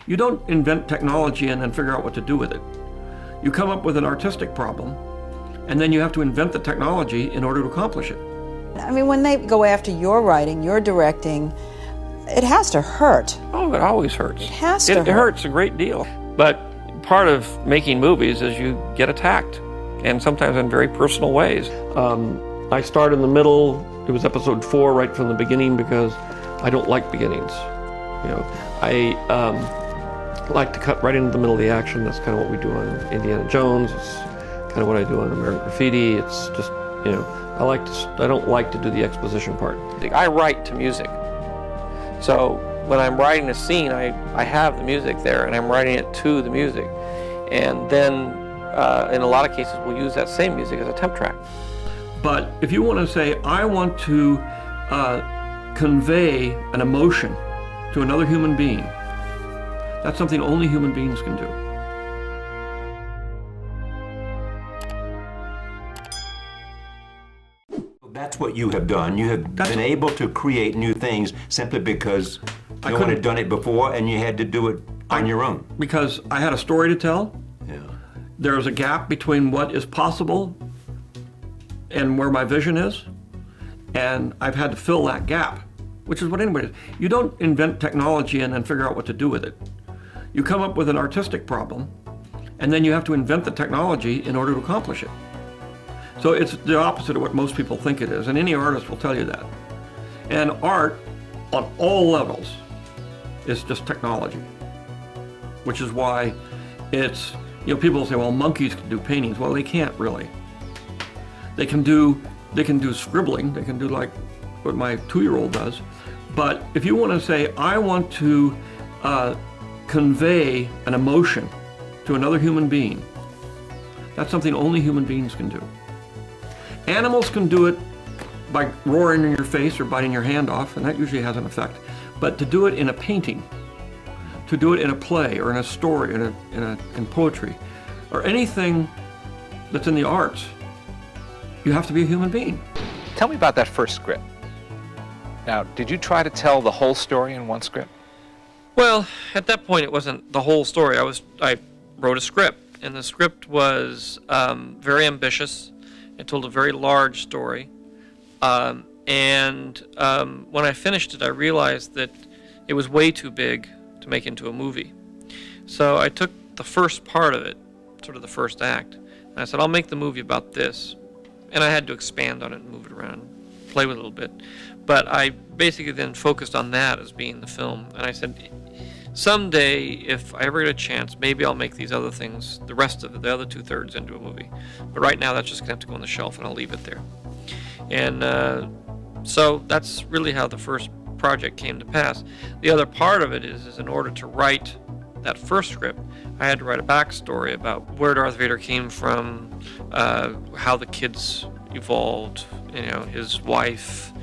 You don't invent technology and then figure out what to do with it. You come up with an artistic problem, and then you have to invent the technology in order to accomplish it. I mean, when they go after your writing, your directing, it has to hurt. Oh, it always hurts. It has to hurt. It hurts a great deal. But part of making movies is you get attacked, and sometimes in very personal ways. I start in the middle. It was episode 4 right from the beginning because I don't like beginnings. You know, I like to cut right into the middle of the action. That's kind of what we do on Indiana Jones. It's kind of what I do on American Graffiti. It's just, you know, I don't like to do the exposition part. I write to music. So when I'm writing a scene, I have the music there and I'm writing it to the music. And then in a lot of cases, we'll use that same music as a temp track. But if you want to say, I want to convey an emotion to another human being, that's something only human beings can do. That's what you have done. You have been able to create new things simply because no one had done it before and you had to do it on your own. Because I had a story to tell. Yeah. There's a gap between what is possible and where my vision is, and I've had to fill that gap, which is what anybody does. You don't invent technology and then figure out what to do with it. You come up with an artistic problem, and then you have to invent the technology in order to accomplish it. So it's the opposite of what most people think it is, and any artist will tell you that. And art, on all levels, is just technology, which is why it's, you know, people say, well, monkeys can do paintings. Well, they can't really. They can do scribbling, they can do like what my 2-year-old does. But if you want to say, I want to convey an emotion to another human being, that's something only human beings can do. Animals can do it by roaring in your face or biting your hand off, and that usually has an effect. But to do it in a painting, to do it in a play or in a story, in poetry, or anything that's in the arts, you have to be a human being. Tell me about that first script. Now, did you try to tell the whole story in one script? Well, at that point, it wasn't the whole story. I wrote a script, and the script was very ambitious. It told a very large story. And when I finished it, I realized that it was way too big to make into a movie. So I took the first part of it, sort of the first act, and I said, I'll make the movie about this. And I had to expand on it and move it around, play with it a little bit. But I basically then focused on that as being the film. And I said, someday, if I ever get a chance, maybe I'll make these other things, the rest of it, the other 2/3 into a movie. But right now, that's just gonna have to go on the shelf and I'll leave it there. And so that's really how the first project came to pass. The other part of it is in order to write that first script, I had to write a backstory about where Darth Vader came from, how the kids evolved, you know, his wife,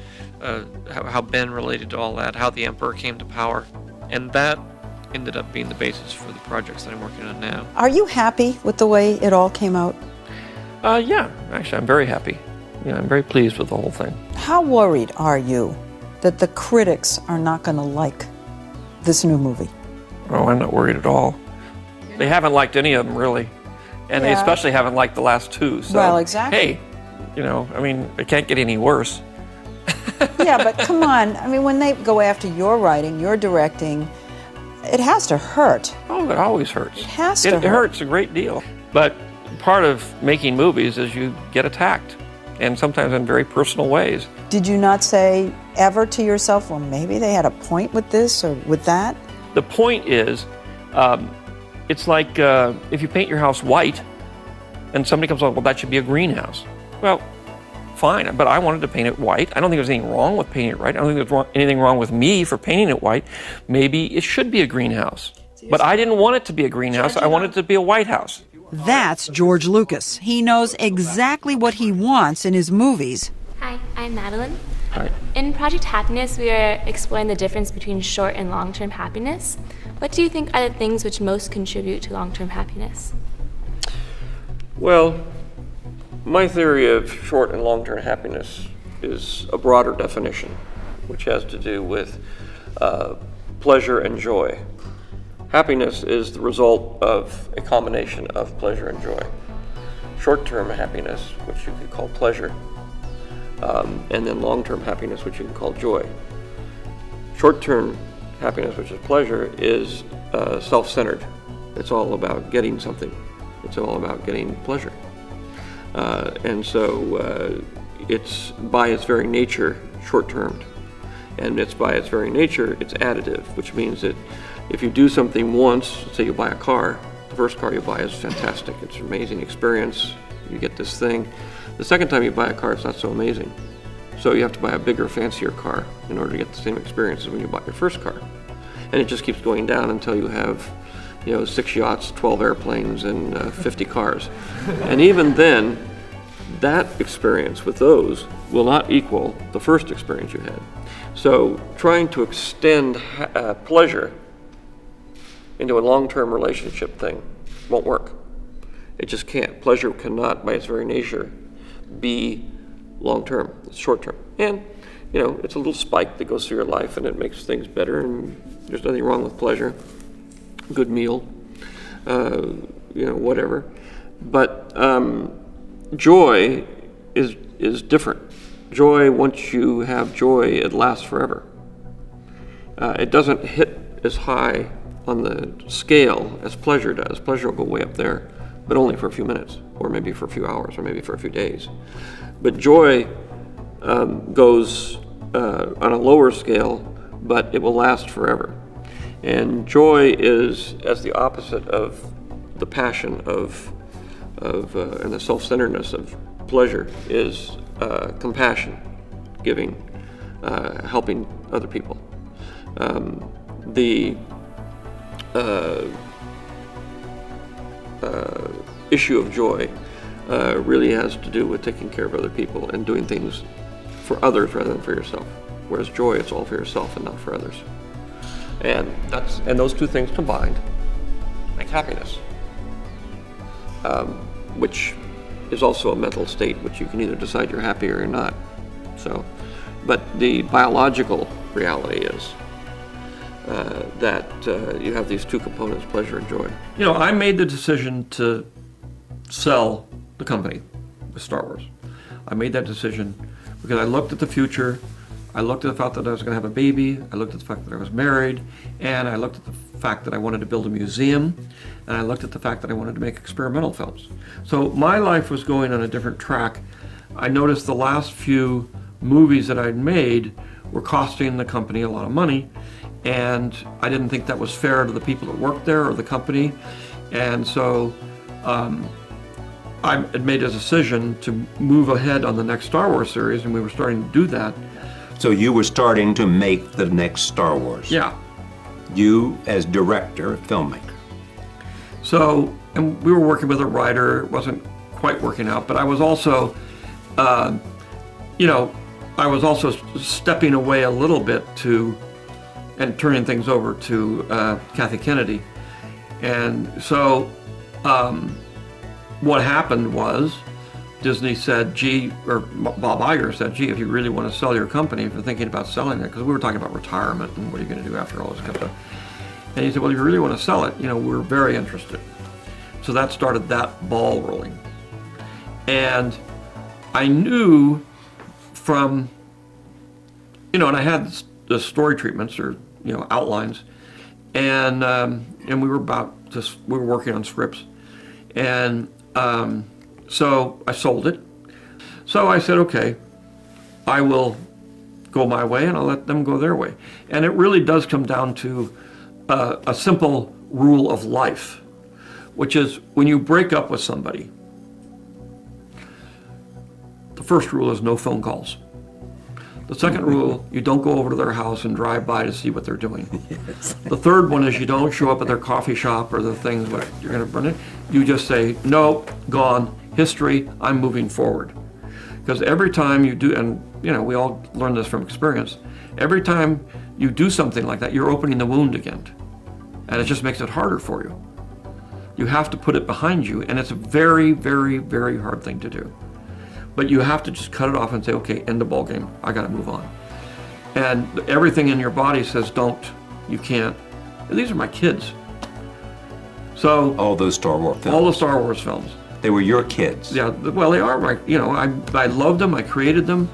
how Ben related to all that, how the Emperor came to power. And that ended up being the basis for the projects that I'm working on now. Are you happy with the way it all came out? Yeah, actually, I'm very happy. Yeah, I'm very pleased with the whole thing. How worried are you that the critics are not going to like this new movie? Oh, I'm not worried at all. They haven't liked any of them, really. And they especially haven't liked the last 2. So, well, exactly. Hey, you know, I mean, it can't get any worse. Yeah, but come on. I mean, when they go after your writing, your directing, it has to hurt. Oh, it always hurts. It has to hurt. It hurts a great deal. But part of making movies is you get attacked, and sometimes in very personal ways. Did you not say ever to yourself, well, maybe they had a point with this or with that? The point is, it's like if you paint your house white, and somebody comes along, well, that should be a greenhouse. Well, fine, but I wanted to paint it white. I don't think there's anything wrong with painting it white. I don't think there's anything wrong with me for painting it white. Maybe it should be a greenhouse. But I didn't want it to be a greenhouse. I wanted it to be a White House. That's George Lucas. He knows exactly what he wants in his movies. Hi, I'm Madeline. Hi. In Project Happiness, we are exploring the difference between short and long-term happiness. What do you think are the things which most contribute to long-term happiness? Well, my theory of short and long-term happiness is a broader definition, which has to do with pleasure and joy. Happiness is the result of a combination of pleasure and joy. Short-term happiness, which you could call pleasure, and then long-term happiness, which you can call joy. Short-term happiness, which is pleasure, is self-centered. It's all about getting something. It's all about getting pleasure. And so it's by its very nature short-termed. And it's by its very nature, it's additive, which means that if you do something once, say you buy a car, the first car you buy is fantastic. It's an amazing experience. You get this thing. The second time you buy a car, it's not so amazing. So you have to buy a bigger, fancier car in order to get the same experience as when you bought your first car. And it just keeps going down until you have, 6 yachts, 12 airplanes, and 50 cars. And even then, that experience with those will not equal the first experience you had. So trying to extend pleasure into a long-term relationship thing won't work. It just can't. Pleasure cannot, by its very nature, be long-term. It's short-term. And, it's a little spike that goes through your life and it makes things better, and there's nothing wrong with pleasure. Good meal, whatever. But joy is different. Joy, once you have joy, it lasts forever. It doesn't hit as high on the scale as pleasure does. Pleasure will go way up there, but only for a few minutes, or maybe for a few hours, or maybe for a few days. But joy goes on a lower scale, but it will last forever. And joy is as the opposite of the passion of and the self-centeredness of pleasure is compassion, giving, helping other people. The issue of joy really has to do with taking care of other people and doing things for others rather than for yourself. Whereas joy, it's all for yourself and not for others. And those two things combined make happiness, which is also a mental state, which you can either decide you're happy or you're not. So, but the biological reality is that you have these two components, pleasure and joy. I made the decision to sell the company with Star Wars. I made that decision because I looked at the future. I looked at the fact that I was going to have a baby. I looked at the fact that I was married. And I looked at the fact that I wanted to build a museum. And I looked at the fact that I wanted to make experimental films. So my life was going on a different track. I noticed the last few movies that I'd made were costing the company a lot of money. And I didn't think that was fair to the people that worked there or the company. And so I had made a decision to move ahead on the next Star Wars series, and we were starting to do that. So you were starting to make the next Star Wars. Yeah. You as director, filmmaker. So, and we were working with a writer. It wasn't quite working out, but I was also, I was also stepping away a little bit and turning things over to Kathy Kennedy. And so what happened was Disney said, or Bob Iger said, if you really want to sell your company, if you're thinking about selling it, because we were talking about retirement and what are you going to do after all this kind of stuff. And he said, well, if you really want to sell it, we're very interested. So that started that ball rolling. And I knew from, and I had the story treatments or, outlines, and we were we were working on scripts. And so I sold it. So I said, okay, I will go my way and I'll let them go their way. And it really does come down to a simple rule of life, which is when you break up with somebody, the first rule is no phone calls. The second rule, you don't go over to their house and drive by to see what they're doing. Yes. The third one is you don't show up at their coffee shop or the things that you're going to burn it. You just say, no, gone, history, I'm moving forward. Because every time you do, and we all learn this from experience, every time you do something like that, you're opening the wound again. And it just makes it harder for you. You have to put it behind you, and it's a very, very, very hard thing to do. But you have to just cut it off and say, okay, end the ball game. I got to move on. And everything in your body says, don't, you can't. And these are my kids. So All those Star Wars films. all the Star Wars films. They were your kids. Yeah, well, they are right. You know, I loved them. I created them.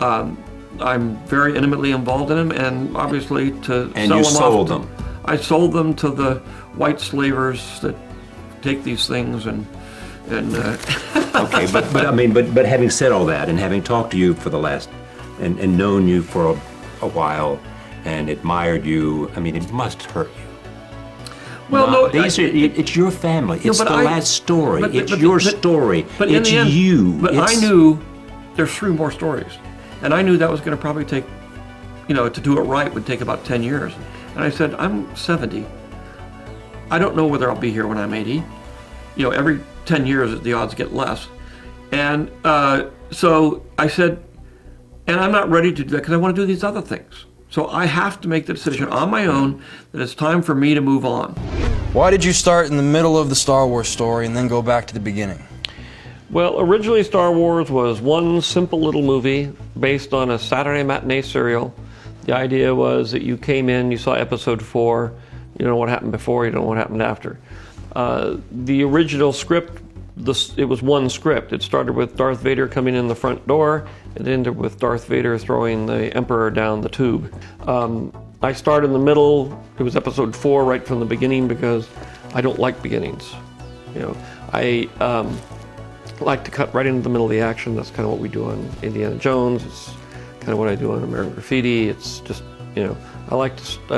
I'm very intimately involved in them, and obviously to And sell you them sold off, them. I sold them to the white slavers that take these things and. Okay, but having said all that, and having talked to you for the last, and known you for a while, and admired you, I mean, it must hurt you. Well, no, It's your family. It's but the I- last story. but- It's but- your but- story. But in It's the end, you. But I It's- knew there's 3 more stories, and I knew that was going to probably take, you know, to do it right would take about 10 years. And I said, I'm 70. I don't know whether I'll be here when I'm 80. You know, every 10 years the odds get less. And so I said, and I'm not ready to do that because I want to do these other things. So I have to make the decision on my own that it's time for me to move on. Why did you start in the middle of the Star Wars story and then go back to the beginning? Well, originally Star Wars was one simple little movie based on a Saturday matinee serial. The idea was that you came in, you saw episode 4, you don't know what happened before, you don't know what happened after. The original script, it was one script. It started with Darth Vader coming in the front door. It ended with Darth Vader throwing the Emperor down the tube. I started in the middle. It was episode 4 right from the beginning because I don't like beginnings. You know, I like to cut right into the middle of the action. That's kind of what we do on Indiana Jones. It's kind of what I do on American Graffiti. It's just, you know, I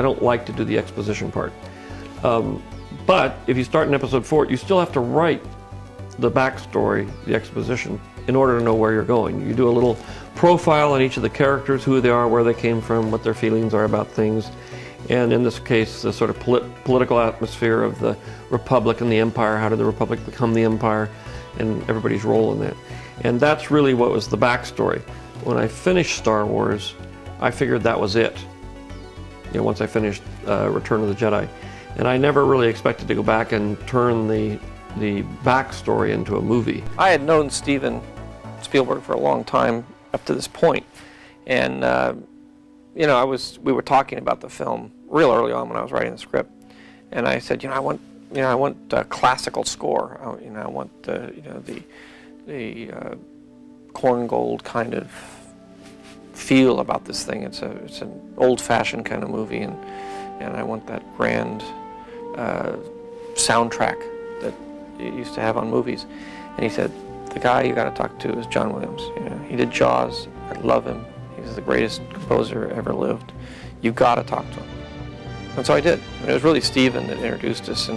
don't like to do the exposition part. But if you start in episode 4, you still have to write the backstory, the exposition, in order to know where you're going. You do a little profile on each of the characters, who they are, where they came from, what their feelings are about things. And in this case, the sort of political atmosphere of the Republic and the Empire. How did the Republic become the Empire? And everybody's role in that. And that's really what was the backstory. When I finished Star Wars, I figured that was it. You know, once I finished Return of the Jedi. And I never really expected to go back and turn the backstory into a movie. I had known Steven Spielberg for a long time up to this point. And, you know, we were talking about the film real early on when I was writing the script. And I said, I want a classical score. I want the Korngold kind of feel about this thing. It's an old-fashioned kind of movie, and I want that grand soundtrack that you used to have on movies. And he said, the guy you got to talk to is John Williams. He did Jaws. I love him. He's the greatest composer ever lived. You got to talk to him. And so I did. And it was really Steven that introduced us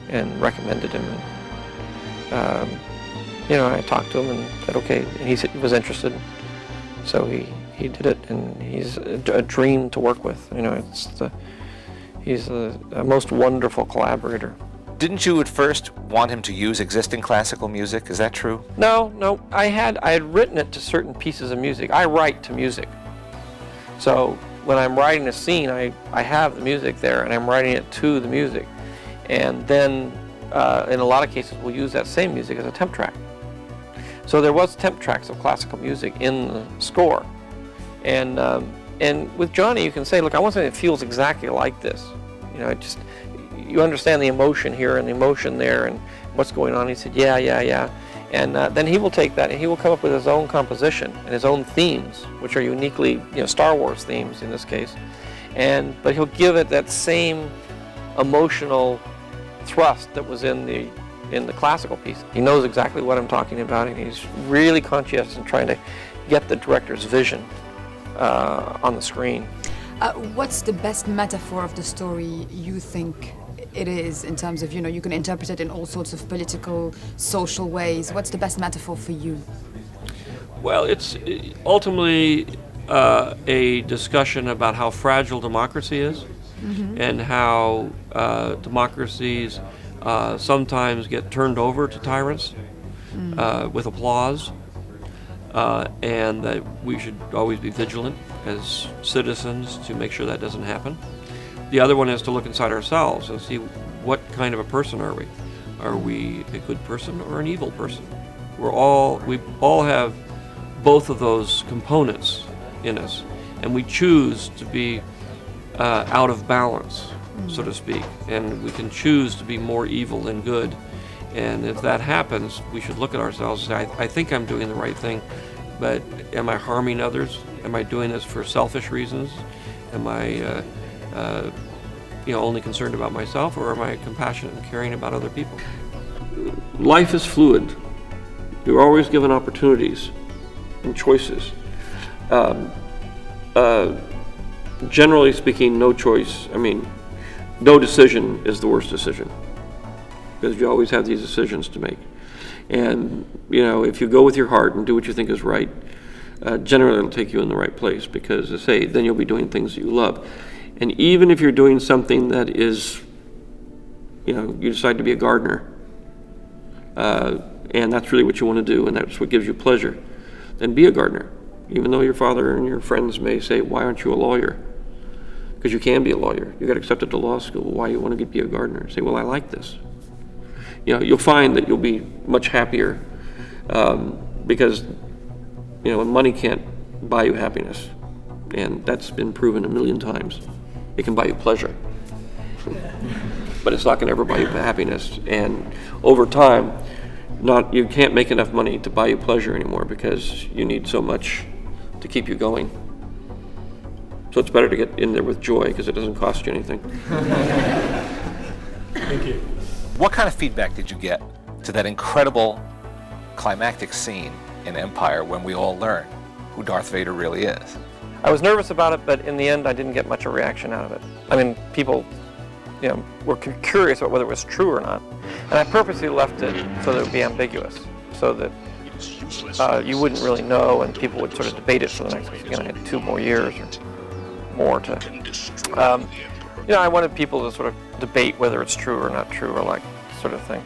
and recommended him. And, I talked to him and said, okay. And he was interested. So he did it, and he's a dream to work with. He's a most wonderful collaborator. Didn't you at first want him to use existing classical music? Is that true? No. I had written it to certain pieces of music. I write to music. So when I'm writing a scene, I have the music there, and I'm writing it to the music. And then, in a lot of cases, we'll use that same music as a temp track. So there was temp tracks of classical music in the score. And with Johnny, you can say, look, I want something that feels exactly like this. You understand the emotion here and the emotion there and what's going on. He said, yeah. And then he will take that and he will come up with his own composition and his own themes, which are uniquely, Star Wars themes in this case. But he'll give it that same emotional thrust that was in the classical piece. He knows exactly what I'm talking about, and he's really conscientious in trying to get the director's vision on the screen. What's the best metaphor of the story you think it is, in terms of, you can interpret it in all sorts of political, social ways. What's the best metaphor for you? Well, it's ultimately a discussion about how fragile democracy is, and how democracies sometimes get turned over to tyrants with applause, and that we should always be vigilant as citizens to make sure that doesn't happen. The other one is to look inside ourselves and see what kind of a person are we. Are we a good person or an evil person? We all have both of those components in us, and we choose to be out of balance so to speak, and we can choose to be more evil than good. And if that happens, we should look at ourselves and say, I think I'm doing the right thing, but am I harming others? Am I doing this for selfish reasons? Am I only concerned about myself, or am I compassionate and caring about other people? Life is fluid. You're always given opportunities and choices. Generally speaking, no decision is the worst decision, because you always have these decisions to make. And, if you go with your heart and do what you think is right, generally it'll take you in the right place, because, as I say, then you'll be doing things that you love. And even if you're doing something that is, you decide to be a gardener, and that's really what you want to do, and that's what gives you pleasure, then be a gardener. Even though your father and your friends may say, why aren't you a lawyer? Because you can be a lawyer. You got accepted to law school. Why you want to be a gardener? Say, well, I like this. You'll find that you'll be much happier, because, money can't buy you happiness. And that's been proven a million times. It can buy you pleasure, but it's not going to ever buy you happiness. And over time, you can't make enough money to buy you pleasure anymore, because you need so much to keep you going. So it's better to get in there with joy, because it doesn't cost you anything. Thank you. What kind of feedback did you get to that incredible climactic scene in Empire when we all learn who Darth Vader really is? I was nervous about it, but in the end, I didn't get much of a reaction out of it. I mean, people, were curious about whether it was true or not. And I purposely left it so that it would be ambiguous, so that you wouldn't really know, and people would sort of debate it for the next, I had 2 more years or more to, I wanted people to sort of debate whether it's true or not true, or sort of thing.